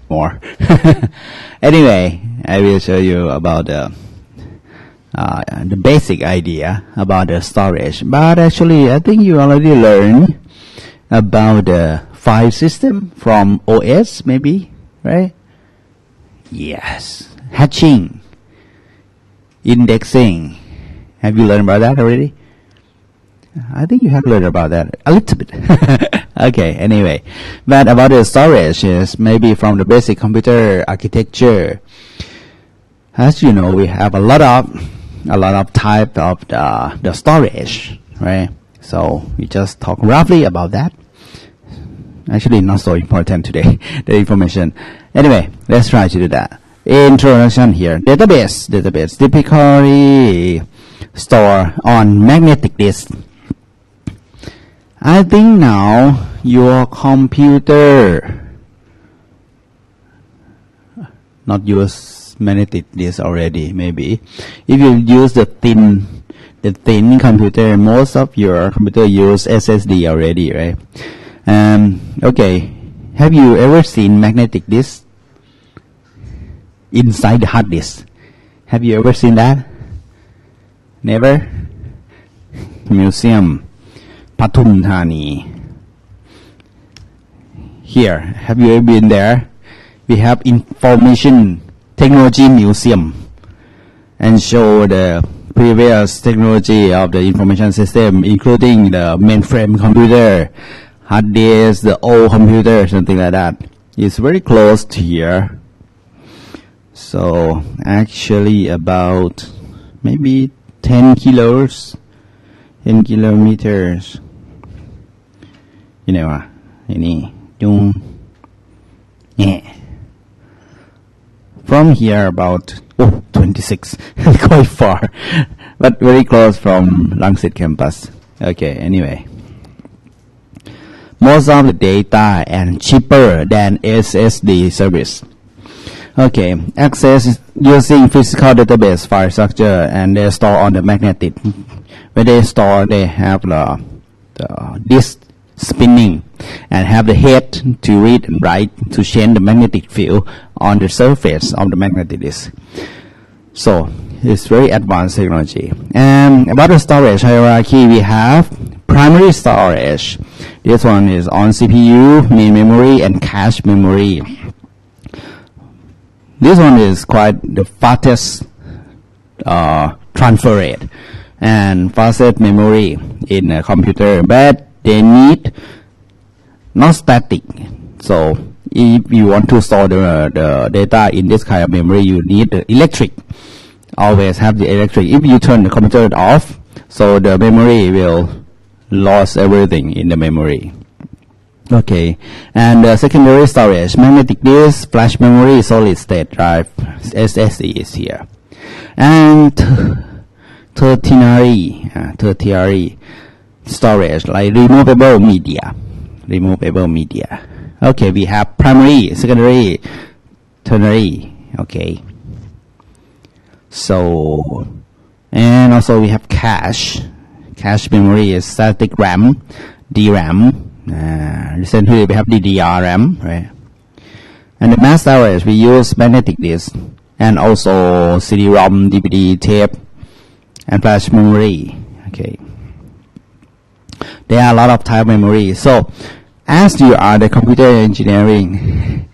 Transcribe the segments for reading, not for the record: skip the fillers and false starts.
more. Anyway, I will show you about the basic idea about the storage. But actually, I think you already learned about the file system from OS, maybe, right? Yes. Hatching, indexing. Have you learned about that already? I think you have learned about that a little bit. Okay, anyway. But about the storage is maybe from the basic computer architecture. As you know, we have a lot of type of the storage, right? So we just talk roughly about that. Actually, not so important today, the information. Anyway, let's try to do that. Introduction here. Database typically store on magnetic disk. I think now your computer not use magnetic disk already. Maybe if you use the thin computer, most of your computer use SSD already, right? Okay. Have you ever seen magnetic disk inside the hard disk? Have you ever seen that? Never? Museum, Pathum Thani. Here, have you ever been there? We have information technology museum and show the previous technology of the information system, including the mainframe computer, hard disk, the old computer, something like that. It's very close to here. So actually about maybe 10 kilometers. You know, from here about 26, quite far, but very close from Langsit campus. Okay, anyway. Most of the data and cheaper than SSD service. Okay, access using physical database file structure and they store on the magnetic. When they store, they have the disk spinning and have the head to read and write to change the magnetic field on the surface of the magnetic disk. So it's very advanced technology. And about the storage hierarchy, we have primary storage. This one is on CPU, main memory, and cache memory. This one is quite the fastest transfer rate and fastest memory in a computer, but they need not static. So if you want to store the data in this kind of memory, you need the electric. Always have the electric. If you turn the computer off, so the memory will lose everything in the memory. Okay, and secondary storage, magnetic disk, flash memory, solid state drive, SSD is here. And tertiary storage, like removable media. Okay, we have primary, secondary, tertiary. Okay. So, and also we have cache. Cache memory is static RAM, DRAM. Recently we have DDR-RAM, right? And the mass storage, we use magnetic disk and also CD-ROM, DVD, tape, and flash memory. Okay. There are a lot of type memory. So, as you are the computer engineering,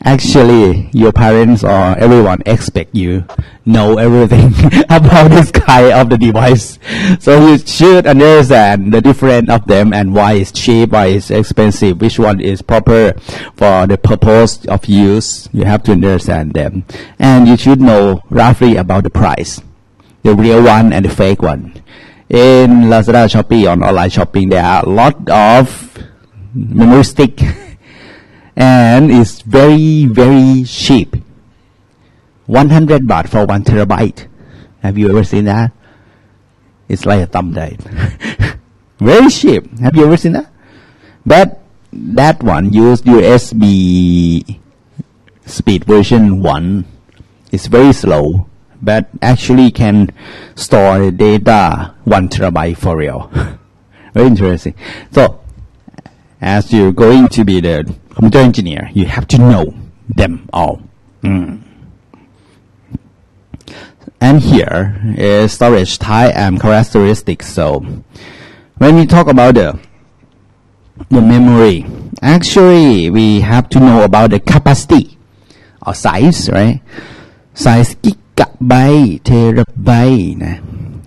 actually your parents or everyone expect you know everything about this kind of the device. So you should understand the difference of them and why it's cheap, why it's expensive, which one is proper for the purpose of use. You have to understand them. And you should know roughly about the price, the real one and the fake one. In Lazada, Shopee, on online shopping, there are a lot of memory stick and it's very, very cheap. 100 baht for 1 terabyte. Have you ever seen that? It's like a thumb drive. Very cheap. Have you ever seen that? But that one used USB speed version 1. It's very slow, but actually can store data 1 terabyte for real. Very interesting. So, as you're going to be the computer engineer, you have to know them all. And here is storage type and characteristics. So, when we talk about the memory, actually we have to know about the capacity or size, right? Size gigabyte, terabyte,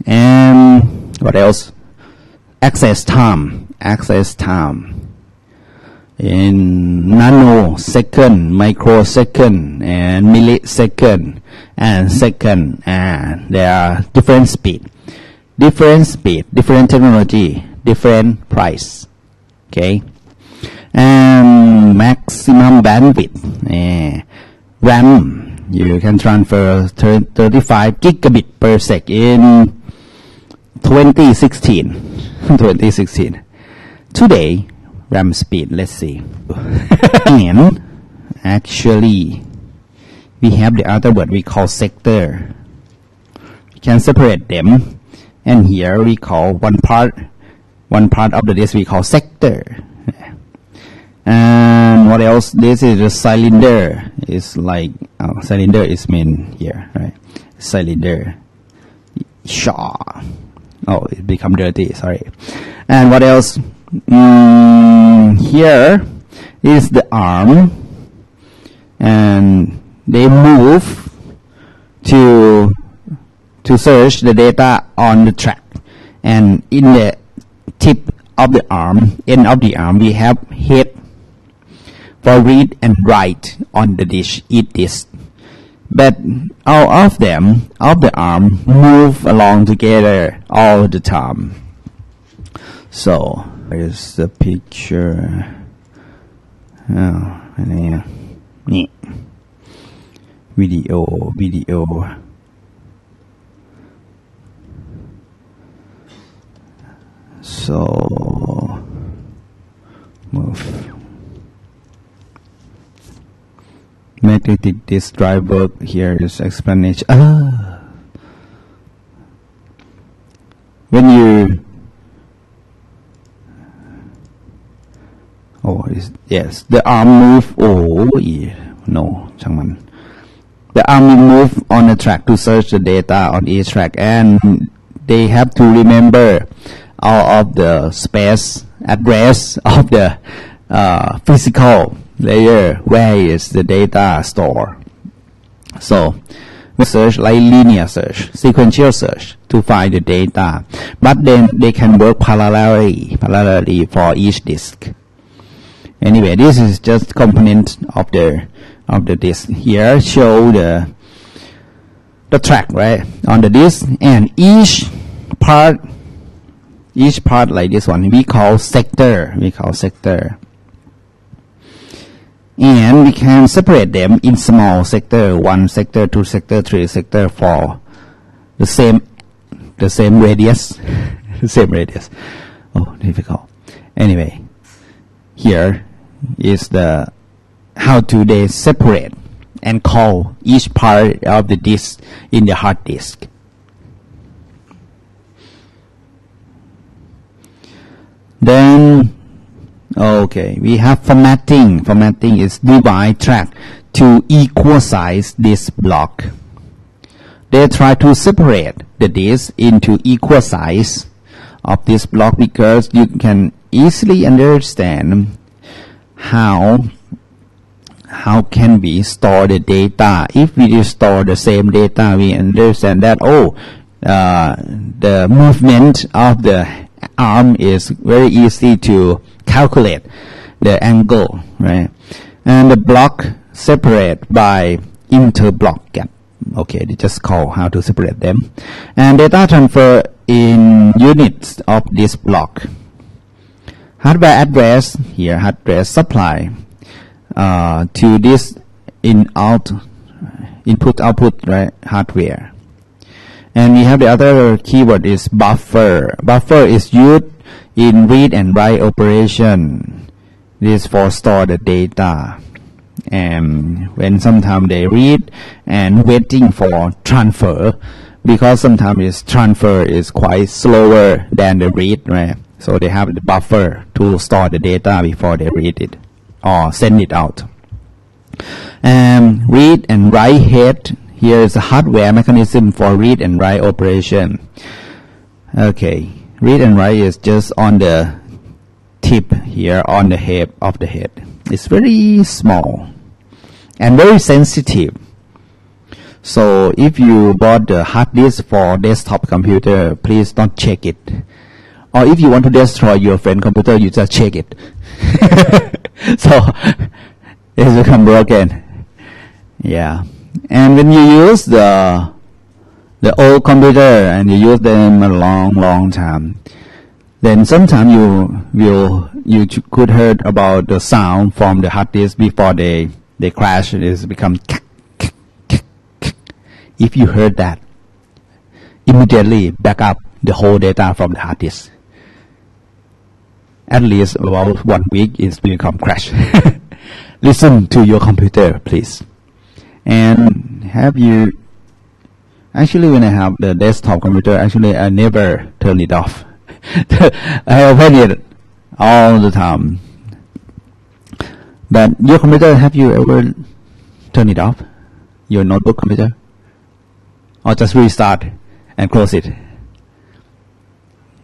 and what else? Access time in nanosecond, microsecond, and millisecond, and second, and there are different speed, different technology, different price. Okay, and maximum bandwidth, RAM, you can transfer 35 gigabit per sec in 2016. Today, RAM speed, let's see. And actually, we have the other word we call sector. We can separate them, and here we call one part of the disk we call sector. And what else? This is a cylinder. It's like cylinder is mean here, right? Cylinder. Shaw. Oh, it become dirty. Sorry. And what else? Here is the arm, and they move to search the data on the track. And in the tip of the arm, end of the arm, we have head for read and write on the disk, each disk. But all of them, of the arm, move along together all the time. So, here's the picture. Oh, and video. So, move. Magnetic disk driver. Here is explanation. When you yes, the arm move. The arm will move on the track to search the data on each track, and they have to remember all of the space address of the physical layer where is the data stored. So we search like linear search, sequential search to find the data, but then they can work parallelly for each disk. Anyway, this is just component of the disk. Here show the track, right, on the disk, and each part like this one we call sector. And we can separate them in small sector, 1 sector, 2 sector, 3 sector, for the same radius. The same radius. Oh, difficult. Anyway, here is how do they separate and call each part of the disk in the hard disk. Then, okay, we have formatting. Formatting is divide track to equal size disk block. They try to separate the disk into equal size of this block because you can easily understand how can we store the data. If we store the same data, we understand that the movement of the arm is very easy to calculate the angle, right? And the block separate by interblock gap. Okay, they just call how to separate them. And data transfer in units of this block. Hardware address, here hardware supply to this input output, right, hardware. And we have the other keyword is buffer. Buffer is used in read and write operation. This for store the data. And when sometimes they read and waiting for transfer, because sometimes transfer is quite slower than the read, right? So they have the buffer to store the data before they read it or send it out. Read and write head. Here is a hardware mechanism for read and write operation. Okay, read and write is just on the tip here on the head of the head. It's very small and very sensitive. So if you bought the hard disk for desktop computer, please don't check it. Or if you want to destroy your friend computer, you just check it. So it's become broken. Yeah. And when you use the old computer and you use them a long time, then sometimes you could heard about the sound from the hard disk before they crash. It become. If you heard that, immediately back up the whole data from the hard disk. At least about 1 week it will become crash. Listen to your computer, please. And have you actually, when I have the desktop computer, actually I never turn it off. I open it all the time. But your computer, have you ever turned it off? Your notebook computer? Or just restart and close it?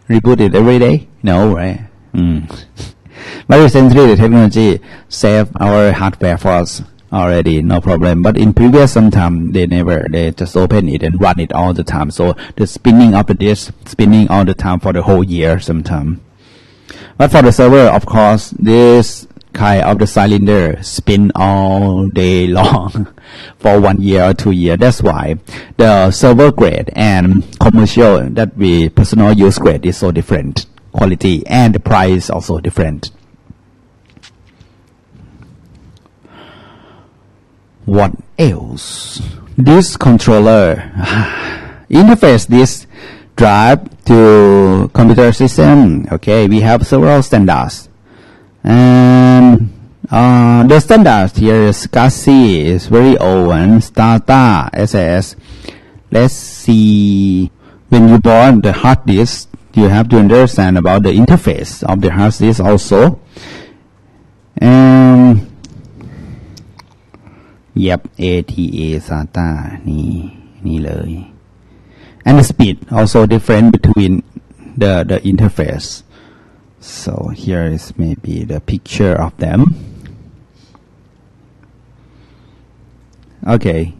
Reboot it every day? No, right? But recently the technology saved our hardware for us already, no problem. But in previous sometime they just open it and run it all the time. So the spinning of the disk spinning all the time for the whole year sometime. But for the server, of course, this kind of the cylinder spin all day long for 1 year or 2 years. That's why the server grade and commercial that we personal use grade is so different quality, and the price also different. What else? This controller interface this drive to computer system. Okay, we have several standards, and the standards here is SCSI is very old one. STATA, SAS. Let's see. When you bought the hard disk, you have to understand about the interface of the hard disk also. Yep, ATA SATA นี่เลย and the speed also different between the interface. So here is maybe the picture of them. Okay,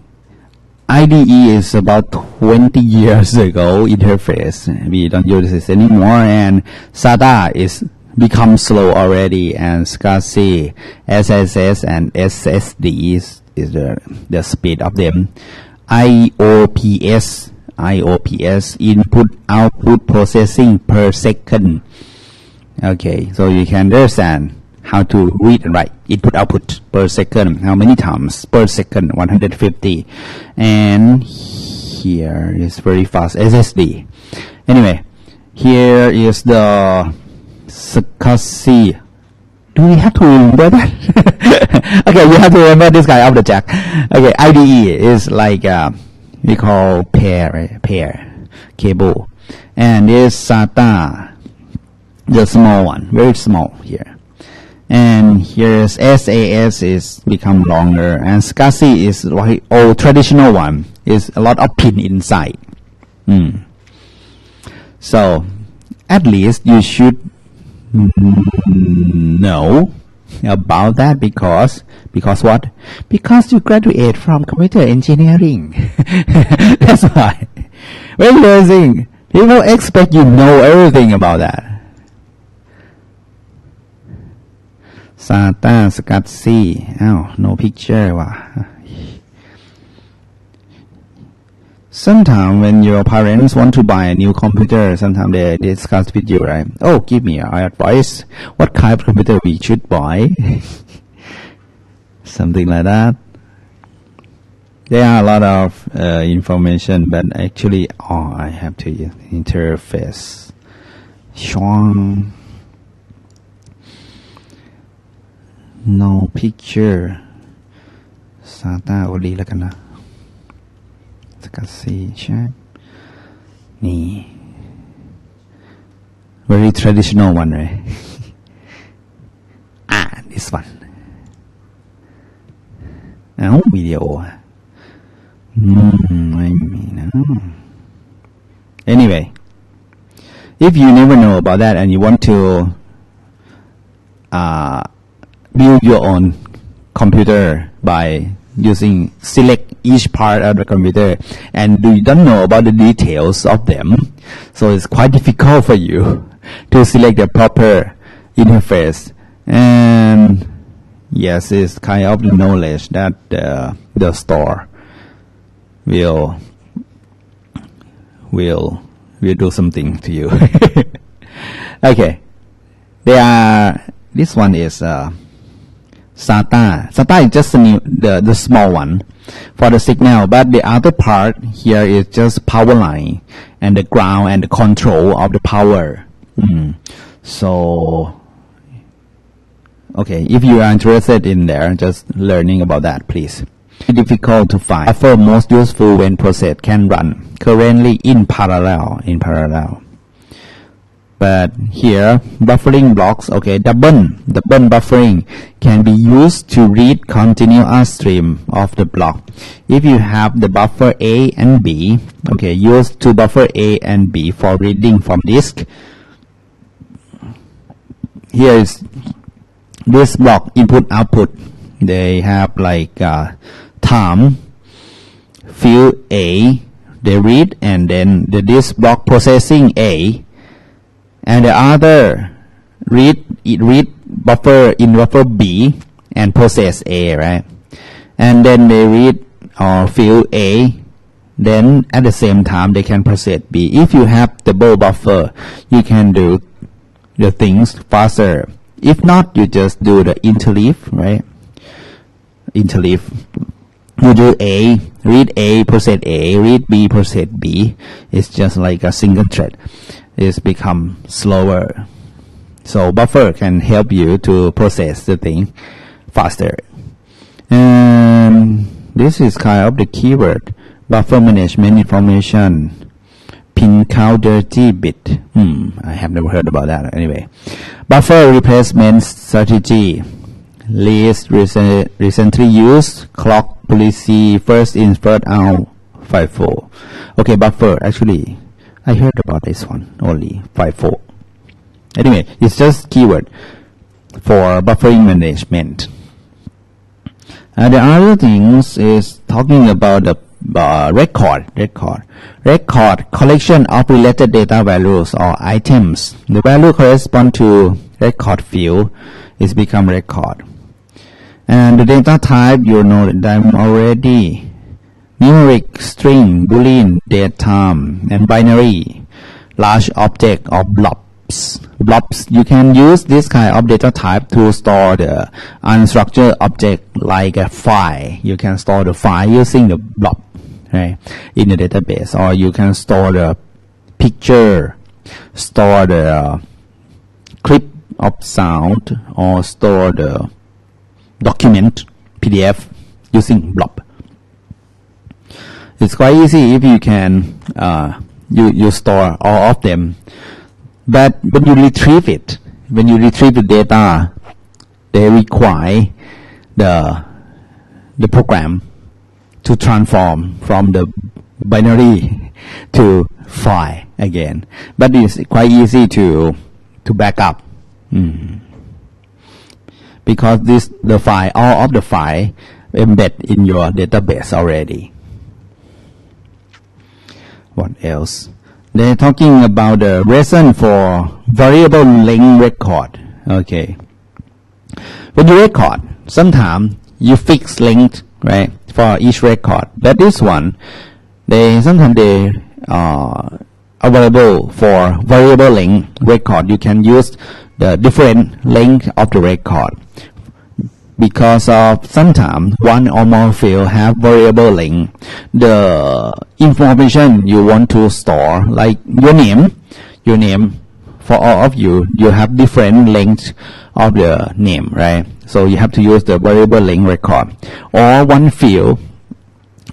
IDE is about 20 years ago interface. We don't use this anymore, and SATA is become slow already, and SCSI, SSS and SSD is the speed of them. IOPS input output processing per second. Okay, so you can understand how to read and write input output per second, how many times per second, 150. And here is very fast SSD. Anyway, here is the SCSI. Do we have to remember that? Okay, you have to remember this guy of the jack. Okay, IDE is like we call pair cable, and this SATA, the small one, very small here. And here's SAS is become longer, and SCSI is like old traditional one. Is a lot of pin inside. So at least you should know about that because what? Because you graduate from computer engineering. That's why. When you're saying, people expect you know everything about that. SATA, SCSI. Oh, no picture. Sometimes when your parents want to buy a new computer, sometimes they discuss with you, right? Oh, give me our advice. What kind of computer we should buy? Something like that. There are a lot of information, but actually, I have to use interface. Shong. No picture. SATA only แล้วกันนะสกัดซีใช่นี่ very traditional one right this one วิดีโอไม่มีนะ anyway if you never know about that and you want to build your own computer by using select each part of the computer and you don't know about the details of them, so it's quite difficult for you to select the proper interface. And yes, it's kind of the knowledge that the store will do something to you. Okay, this one is SATA. SATA is just the small one for the signal, but the other part here is just power line and the ground and the control of the power. So, okay, if you are interested in there, just learning about that, please. Difficult to find. Buffer most useful when process can run currently in parallel. But here, buffering blocks, okay, double buffering can be used to read continuous stream of the block. If you have the buffer A and B, okay, use to buffer A and B for reading from disk. Here is this block input output. They have like time, field A, they read, and then this block processing A. And the other read buffer in buffer B and process A, right? And then they read field A, then at the same time they can process B. If you have double buffer, you can do the things faster. If not, you just do the interleave, right? Interleave. You do A, read A, process A, read B, process B. It's just like a single thread. It's become slower. So buffer can help you to process the thing faster. And this is kind of the keyword. Buffer management information. Pin count dirty bit. I have never heard about that anyway. Buffer replacement strategy. Least recently used clock policy first in first out 5-4. Okay, buffer actually. I heard about this one only 5-4. Anyway, it's just keyword for buffering management. The other things is talking about the record collection of related data values or items. The value correspond to record field is become record. And the data type, you know them already. Numeric, string, boolean, date time, and binary, large object or blobs. You can use this kind of data type to store the unstructured object like a file. You can store the file using the blob, right, in the database, or you can store the picture, store the clip of sound, or store the document PDF using blob. It's quite easy if you can you store all of them, but when you retrieve the data, they require the program to transform from the binary to file again. But it's quite easy to back up because all of the file embed in your database already. What else? They're talking about the reason for variable length record. Okay. When you record, sometimes you fix length, right, for each record. But this one, sometimes they available for variable length record. You can use the different length of the record. because of sometimes one or more field have variable length. The information you want to store, like your name for all of you have different length of the name, right? So you have to use the variable length record. Or one field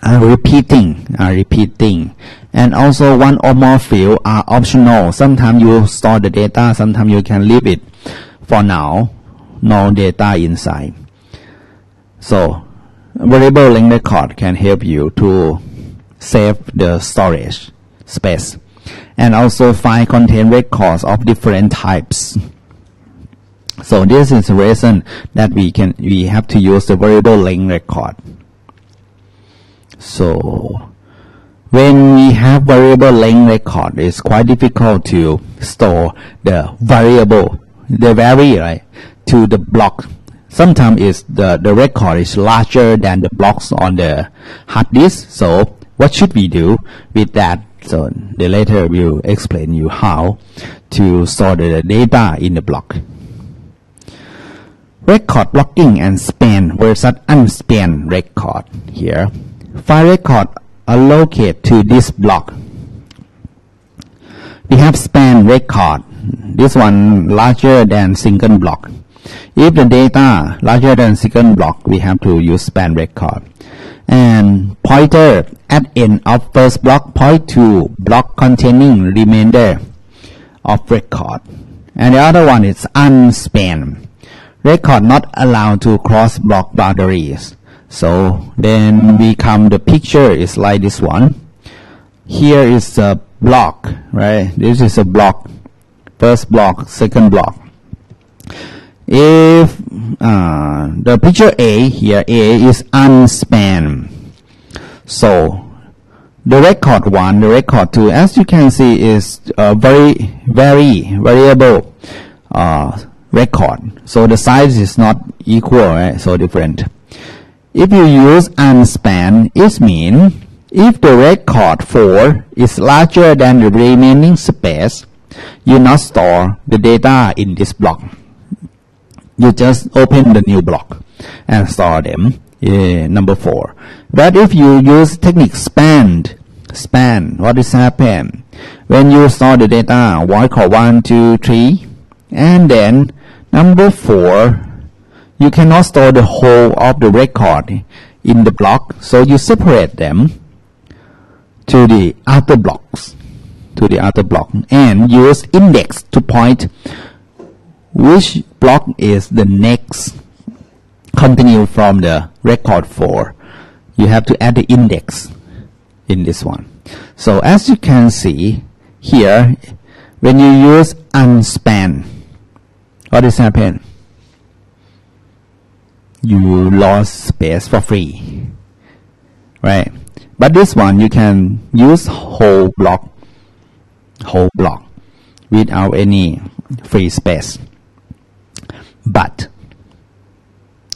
are repeating, and also one or more field are optional. Sometimes you store the data, sometimes you can leave it for now, no data inside. So variable length record can help you to save the storage space, and also find content records of different types. So this is the reason that we have to use the variable length record. So when we have variable length record, it's quite difficult to store the variable. They vary, right, to the block. Sometimes it's the record is larger than the blocks on the hard disk. So what should we do with that? So the later will explain you how to store the data in the block. Record blocking and span versus unspanned record. Here, file record allocate to this block. We have span record. This one larger than single block. If the data larger than single block, we have to use span record. And pointer at end of first block point to block containing remainder of record. And the other one is unspanned. Record not allowed to cross block boundaries. So then the picture is like this one. Here is a block, right? This is a block. First block, second block. If the picture A here, A is unspanned. So the record 1, the record 2, as you can see, is a very variable record. So the size is not equal, right? So different. If you use unspanned, it means if the record 4 is larger than the remaining space, you not store the data in this block. You just open the new block and store them in number 4. But if you use technique span, what is happen? When you store the data, record 1, 2, 3, and then number 4, you cannot store the whole of the record in the block, so you separate them to the other blocks, and use index to point which block is the next. Continue from the record 4. You have to add the index in this one. So as you can see here, when you use unspanned, what is happen? You lost space for free, right? But this one you can use whole block without any free space. But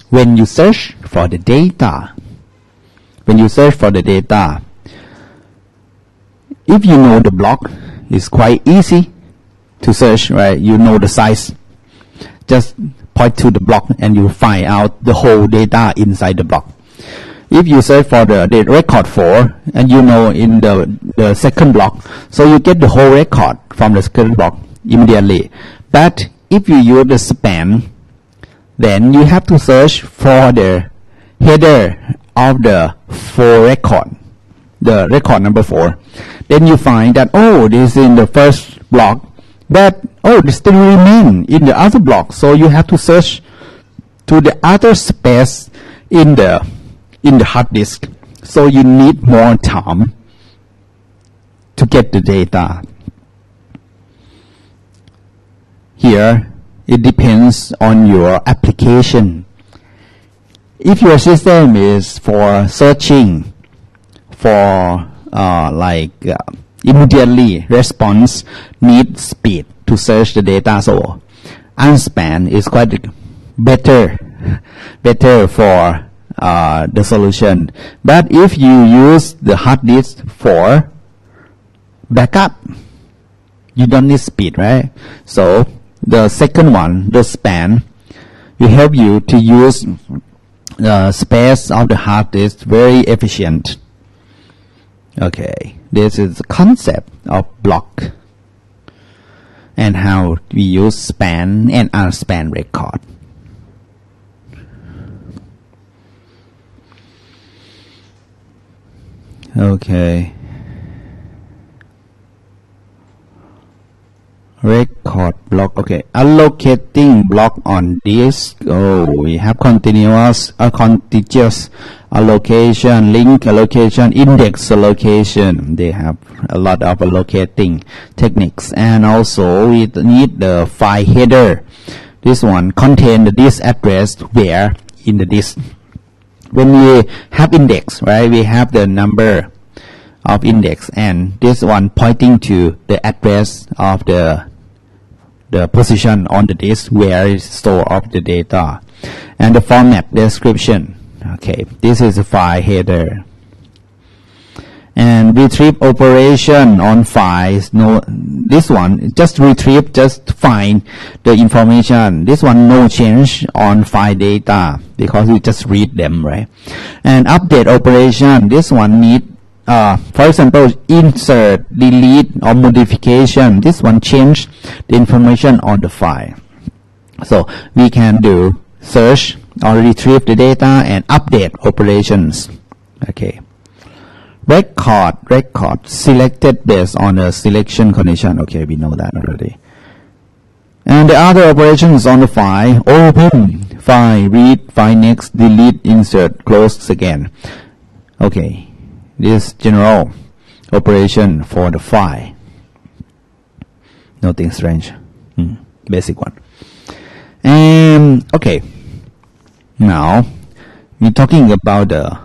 when you search for the data, if you know the block, it's quite easy to search, right? You know the size. Just point to the block and you find out the whole data inside the block. If you search for the record 4 and you know in the second block, so you get the whole record from the second block immediately. But if you use the span, then you have to search for the header of the 4 record, the record number 4. Then you find that, oh, this is in the first block, but oh, this still remain in the other block. So you have to search to the other space in the hard disk. So you need more time to get the data. Here, it depends on your application. If your system is for searching for immediately response, need speed to search the data, so unspanned is quite better for the solution. But if you use the hard disk for backup, you don't need speed, right? So the second one, the span, will help you to use the space of the hard disk very efficient. Okay, this is the concept of block and how we use span and unspan record. Okay. Record block. Okay, allocating block on disk. Oh, we have continuous, contiguous allocation, link allocation, index allocation. They have a lot of allocating techniques, and also we need the file header. This one contain the disk address where in the disk. When we have index, right, we have the number of index, and this one pointing to the address of the position on the disk where is store of the data, and the format description. Okay, this is the file header. And retrieve operation on files. No, this one just retrieve, just find the information. This one no change on file data because we just read them, right? And update operation. This one need for example, insert, delete, or modification. This one change the information on the file. So we can do search or retrieve the data and update operations. Okay. Record selected based on a selection condition. Okay, we know that already. And the other operations on the file: open, file, read, file next, delete, insert, close again. Okay. This general operation for the file. Nothing strange. Basic one. And okay. Now we're talking about the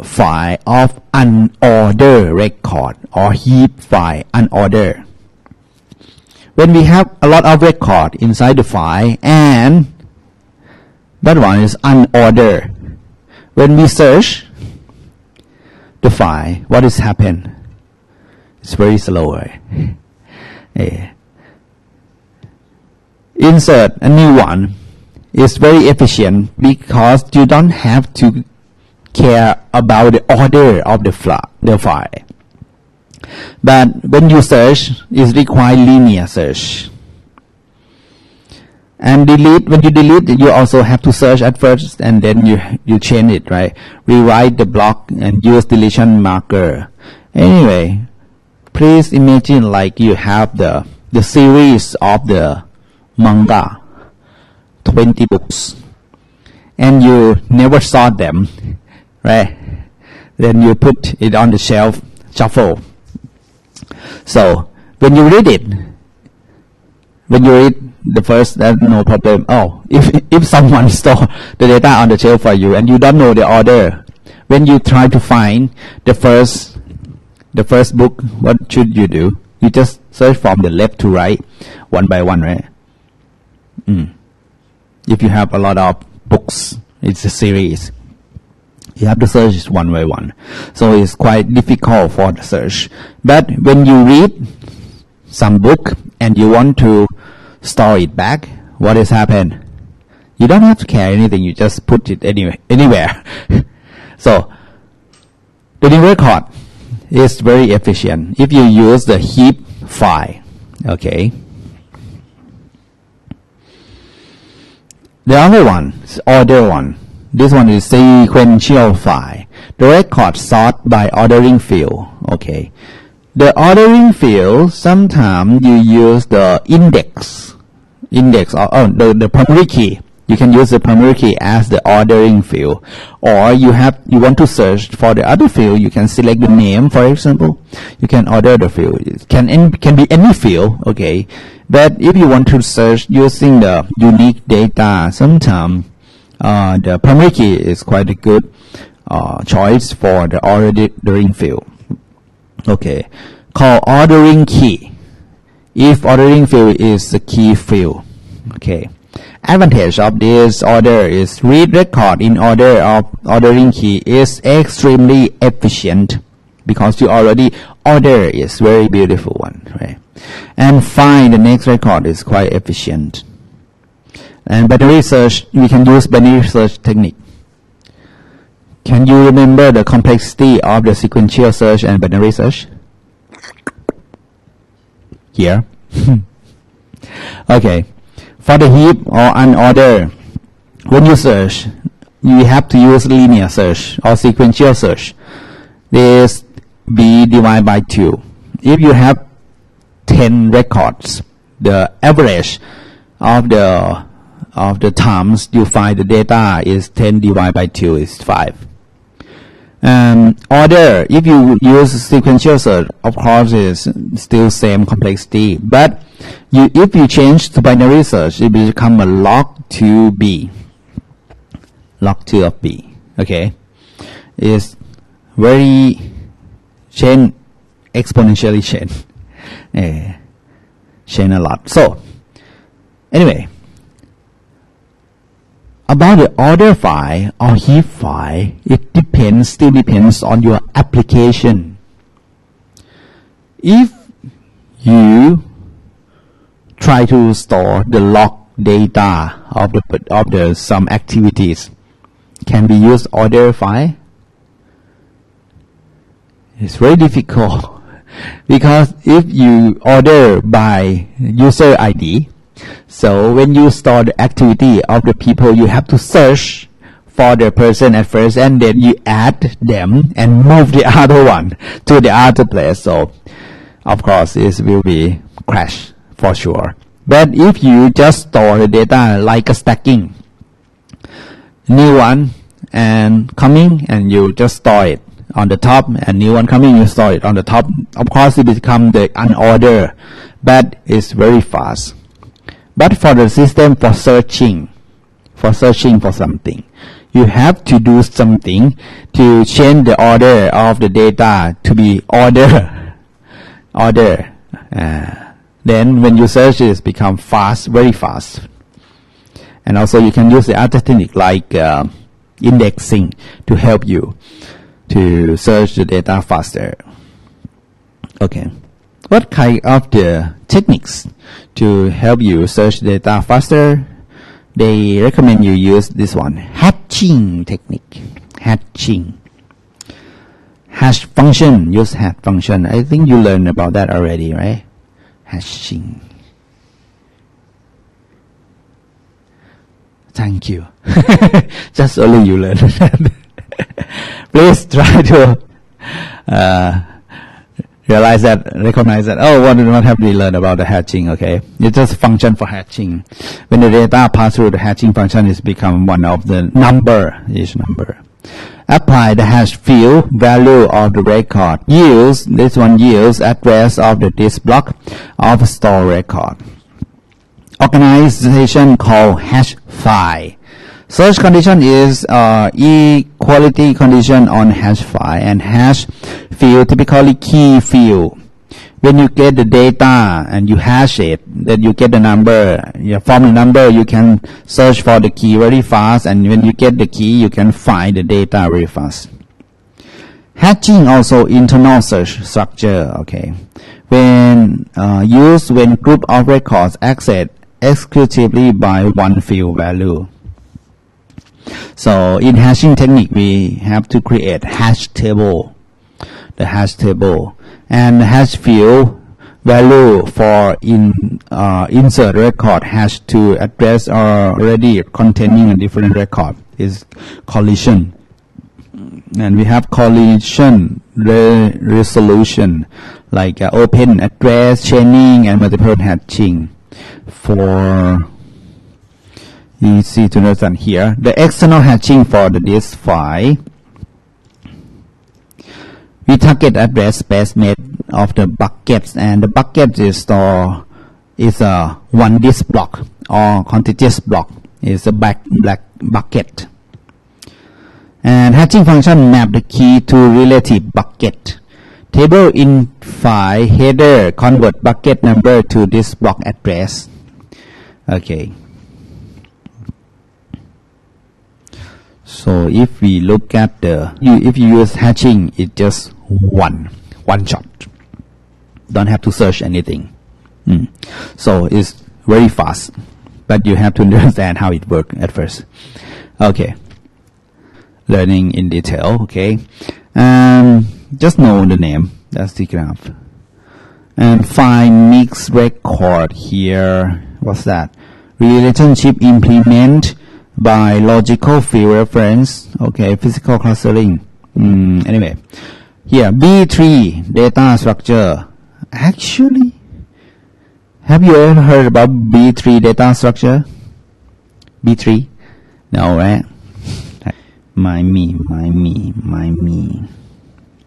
file of unordered record or heap file unordered. When we have a lot of record inside the file and that one is unordered. When we search the file, what is happened? It's very slow, right? Insert a new one is very efficient because you don't have to care about the order of the file. But when you search, it requires linear search. And delete, when you delete, you also have to search at first and then you change it, right? Rewrite the block and use deletion marker. Anyway, please imagine like you have the series of the manga, 20 books, and you never saw them, right? Then you put it on the shelf, shuffle. So when you read the first, that's no problem. Oh, if someone store the data on the shelf for you and you don't know the order, when you try to find the first book, what should you do? You just search from the left to right, one by one, right? If you have a lot of books, it's a series. You have to search one by one. So it's quite difficult for the search. But when you read some book and you want to store it back, what has happened? You don't have to care anything. You just put it anywhere. So the new record is very efficient if you use the heap file. Okay. The other one is order one. This one is sequential file. The record sort by ordering field. Okay. The ordering field, sometimes you use the index or the primary key. You can use the primary key as the ordering field, or you want to search for the other field. You can select the name, for example. You can order the field. It can be any field, okay. But if you want to search using the unique data, sometimes the primary key is quite a good choice for the ordering field. Okay, called ordering key. If ordering field is the key field, okay. Advantage of this order is read record in order of ordering key is extremely efficient because you already order is very beautiful one, right? And find the next record is quite efficient. And binary search, we can use binary search technique. Can you remember the complexity of the sequential search and binary search? Here. Okay. For the heap or unordered, when you search, you have to use linear search or sequential search. This be divided by 2. If you have 10 records, the average of the times you find the data is 10 divided by 2 is 5. Order, if you use sequential search, of course, is still same complexity. But if you change to binary search, it will become a log 2b. Log 2 of b. Okay, is very change, exponentially change. Change a lot. So anyway, about the order file or heap file, it still depends on your application. If you try to store the log data of the some activities, can we use order file? It's very difficult because if you order by user ID, so when you store the activity of the people, you have to search for the person at first, and then you add them and move the other one to the other place. So of course it will be crash for sure. But if you just store the data like a stacking, new one and coming, and you just store it on the top, and new one coming, you store it on the top, of course it becomes the unordered, but it's very fast. But for the system for searching for something, you have to do something to change the order of the data to be order. Then when you search, it becomes fast, very fast. And also you can use the other technique like indexing to help you to search the data faster. Okay. What kind of the techniques to help you search data faster? They recommend you use this one, hatching technique. Hatching. Hash function, use hash function. I think you learned about that already, right? Hashing. Thank you. Just only you learned that. Please try to realize that, recognize that, oh, what do not have to learn about the hatching, okay? It's just a function for hatching. When the data pass through the hatching function, it's become one of the each number. Apply the hash field value of the record. This one yields address of the disk block of store record. Organization called hash file. Search condition is equality condition on hash file, and hash field typically key field. When you get the data and you hash it, then you get the number. From the number, you can search for the key very fast, and when you get the key, you can find the data very fast. Hatching also internal search structure. Okay, when used when group of records accessed exclusively by one field value. So in hashing technique, we have to create hash table, the hash table, and hash field value for insert record hash to address already containing a different record is collision. And we have collision resolution like open address chaining and multiple hatching. For easy to understand here, the external hatching for the disk file, we target address space made of the buckets, and the bucket is a one disk block or contiguous block is a black bucket. And hatching function map the key to relative bucket. Table in file header convert bucket number to disk block address. Okay. So if we look at if you use hatching, it's just one shot. Don't have to search anything. So it's very fast. but you have to understand how it works at first. Okay, learning in detail. Okay, just know the name. That's the graph. And find mixed record here. What's that? Relationship implement by logical field reference. Okay, physical clustering. Anyway, here B3 data structure. Actually, have you ever heard about B3 data structure? B3? No, right? My me.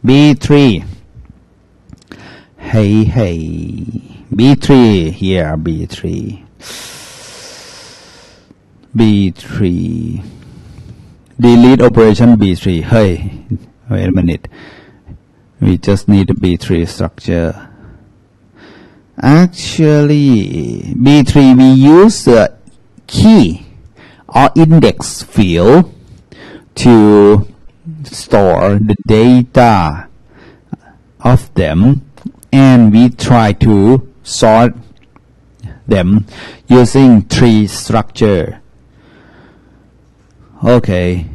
B3. Hey. B3 here. B3. Delete operation B3. Hey, wait a minute. We just need a B3 structure. Actually, B3 we use the key or index field to store the data of them, and we try to sort them using tree structure. Okay,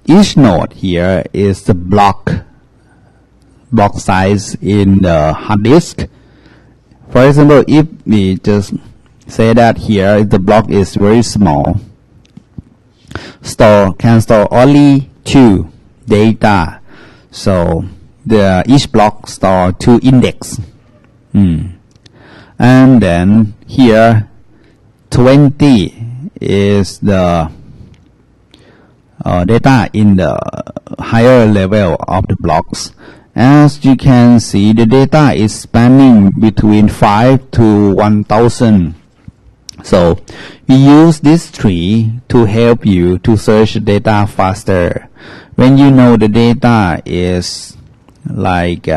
each node here is the block size in the hard disk. For example, if we just say that here the block is very small, can store only 2 data, so each block store 2 index. And then here 20 is the data in the higher level of the blocks. As you can see, the data is spanning between 5 to 1000. So we use this tree to help you to search data faster. When you know the data is like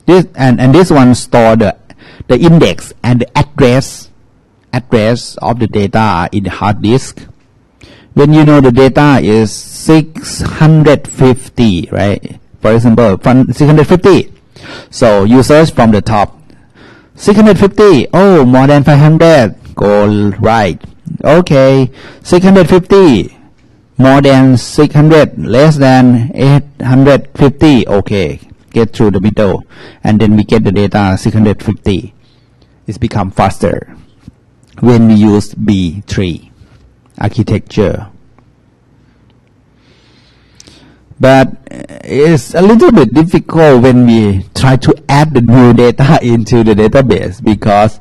this, and this one store the index and the address of the data in the hard disk. When you know the data is 650, right? For example, from 650. So you search from the top. 650. Oh, more than 500. Go right. Okay. 650. More than 600. Less than 850. Okay. Get through the middle. And then we get the data 650. It's become faster when we use B3 architecture. But it's a little bit difficult when we try to add the new data into the database, because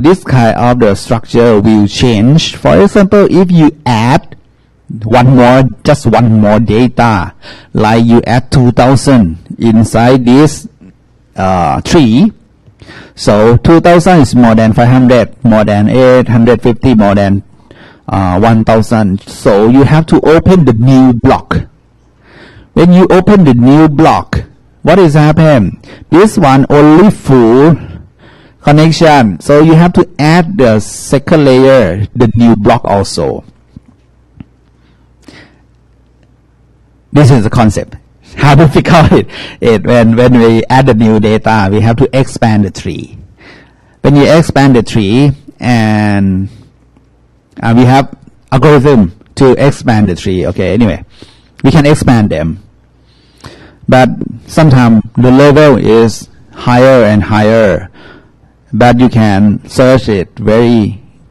this kind of the structure will change. For example, if you add just one more data, like you add 2000 inside this tree, so 2000 is more than 500, more than 850, more than 1000. So you have to open the new block. When you open the new block, what is happening? This one only full connection. So you have to add the second layer, the new block also. This is the concept. How to figure out it when we add the new data, we have to expand the tree. When you expand the tree, and we have algorithm to expand the tree. Okay, anyway, we can expand them. But sometimes the level is higher and higher, but you can search it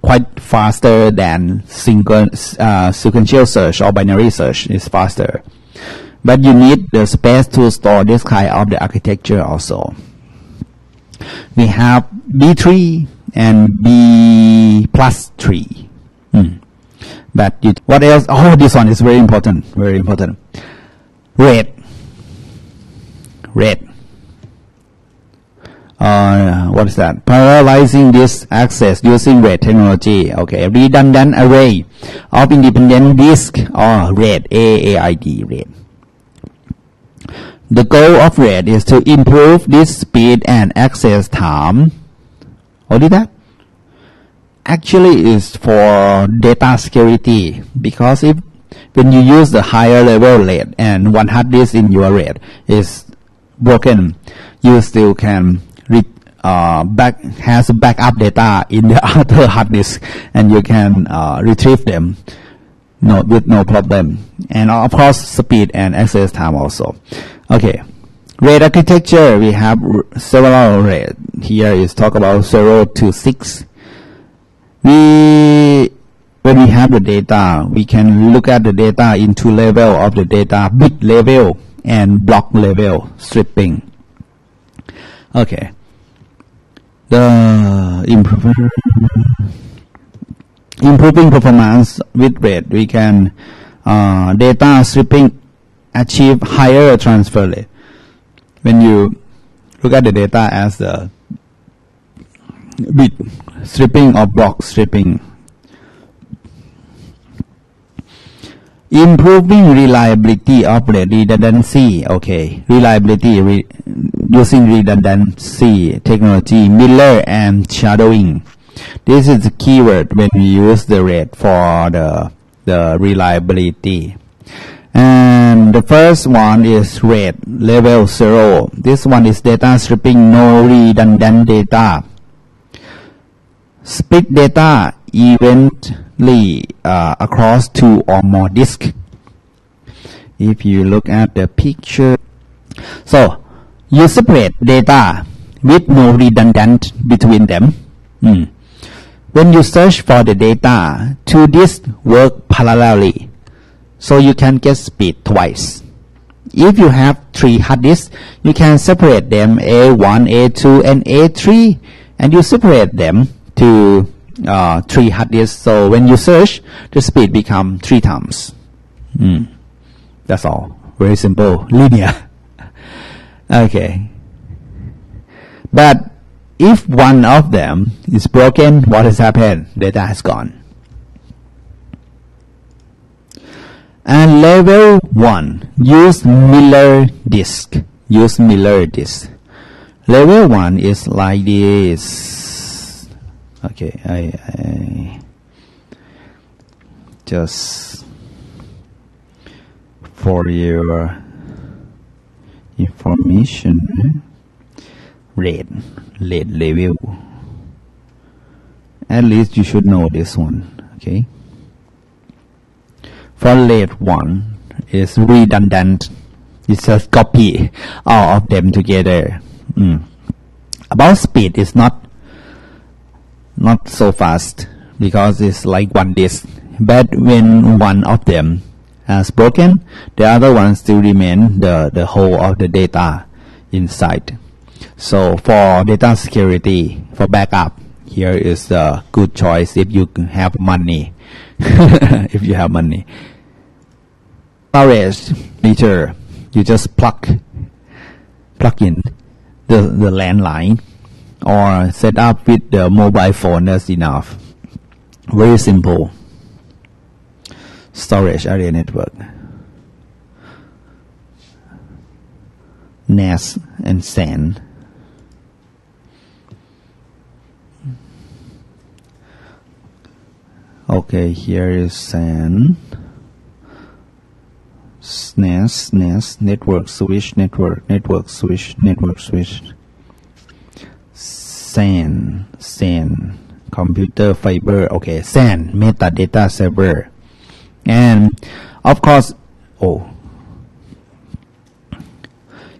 quite faster than sequential search or binary search is faster. But you need the space to store this kind of the architecture also. We have B3 and B plus 3. But what else? Oh, this one is very important. Very important. Red. What is that? Parallelizing this access using RAID technology. Okay, redundant array of independent disk, or RAID, AAID, RAID. The goal of RAID is to improve this speed and access time. What is that? Actually, is for data security, because when you use the higher level RAID and one hard disk in your RAID is broken, you still can has backup data in the other hard disk, and you can retrieve them with no problem. And of course, speed and access time also. Okay, RAID architecture, we have several RAID. Here is talk about 0 to 6. When we have the data, we can look at the data in two level of the data: bit level and block level stripping. Okay. The improving performance with RAID, we can data stripping achieve higher transfer rate. When you look at the data as the bit stripping or block stripping. Improving reliability of redundancy. Okay, reliability using redundancy technology, Miller and shadowing. This is the keyword when we use the RAID for the reliability. And the first one is RAID level 0. This one is data stripping, no redundant data. Split data evenly across two or more disks. If you look at the picture, so you separate data with no redundant between them. When you search for the data, two disks work parallelly, so you can get speed twice. If you have 3 hard disks, you can separate them A1, A2, and A3, and you separate them to 3 hard disks. So when you search, the speed become 3 times. That's all. Very simple, linear. Okay. But if one of them is broken, what has happened? Data has gone. And level 1, use Miller disk. Use Miller disk. Level 1 is like this. Okay, I just for your information, RAID level. At least you should know this one. Okay. For RAID 1 is redundant. It's just copy all of them together. About speed, is not so fast because it's like one disk. But when one of them has broken, the other one still remain the whole of the data inside. So for data security, for backup, here is a good choice if you have money. If you have money. Storage meter, you just plug in the landline or set up with the mobile phone. That's enough. Very simple. Storage area network, NAS and SAN. Okay, here is SAN, NAS, network switch, network switch, SAN, computer fiber. Okay, SAN, metadata server. And of course, when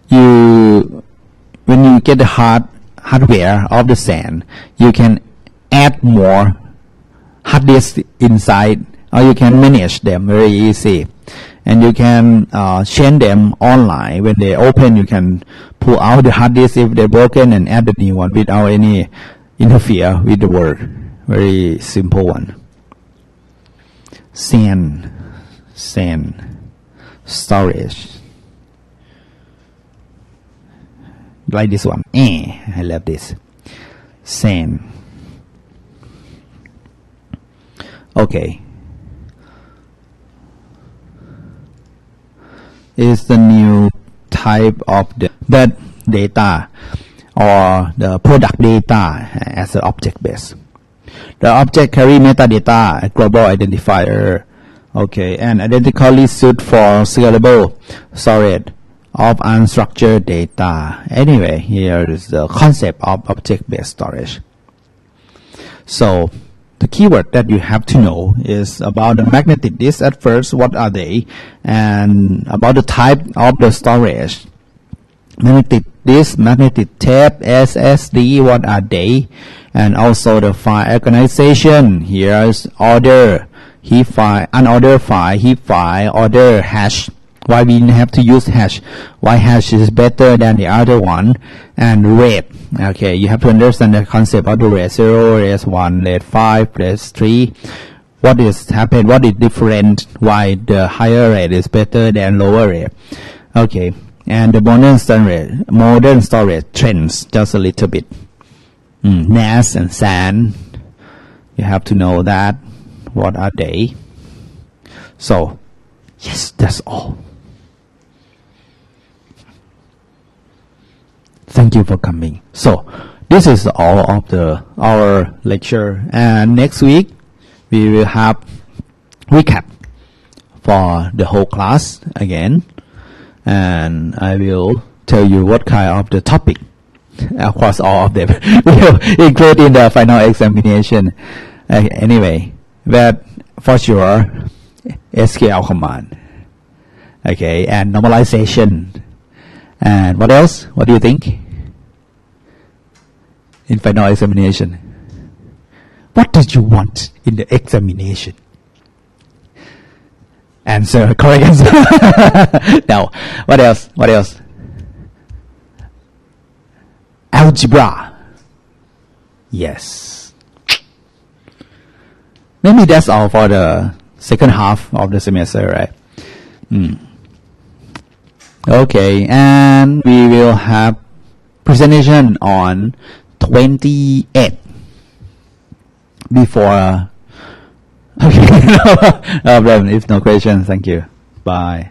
you get the hardware of the SAN, you can add more hard disk inside, or you can manage them very easy, and you can change them online. When they open, you can pull out the hard disk if they're broken and add the new one without any interfere with the work. Very simple one. SAN storage, like this one. I love this. SAN. Okay, is the new type of that data or the product data as an object base. The object carry metadata, a global identifier. Okay, and identically suited for scalable storage of unstructured data. Anyway, here is the concept of object-based storage. So the keyword that you have to know is about the magnetic disk at first, what are they, and about the type of the storage. Magnetic disk, magnetic tape, SSD, what are they, and also the file organization. Here is order, heap file, unordered file, heap file, order, hash. Why we have to use hash? Why hash is better than the other one? And rate. Okay, you have to understand the concept of the rate 0, rate 1, rate 5, rate 3. What is happened? What is different? Why the higher rate is better than lower rate? Okay, and the modern storage trends just a little bit. NAS and SAN. You have to know that. What are they? So, yes, that's all. Thank you for coming. So, this is all of our lecture, and next week we will have recap for the whole class again, and I will tell you what kind of the topic across all of them will include in the final examination. Anyway, but for sure, SQL command, okay, and normalization, and what else? What do you think? In final examination, what did you want in the examination? Answer, correct answer. Now, what else? What else? Algebra. Yes. Maybe that's all for the second half of the semester, right? Okay, and we will have presentation on 28 before. Okay, no problem. If no questions, thank you. Bye.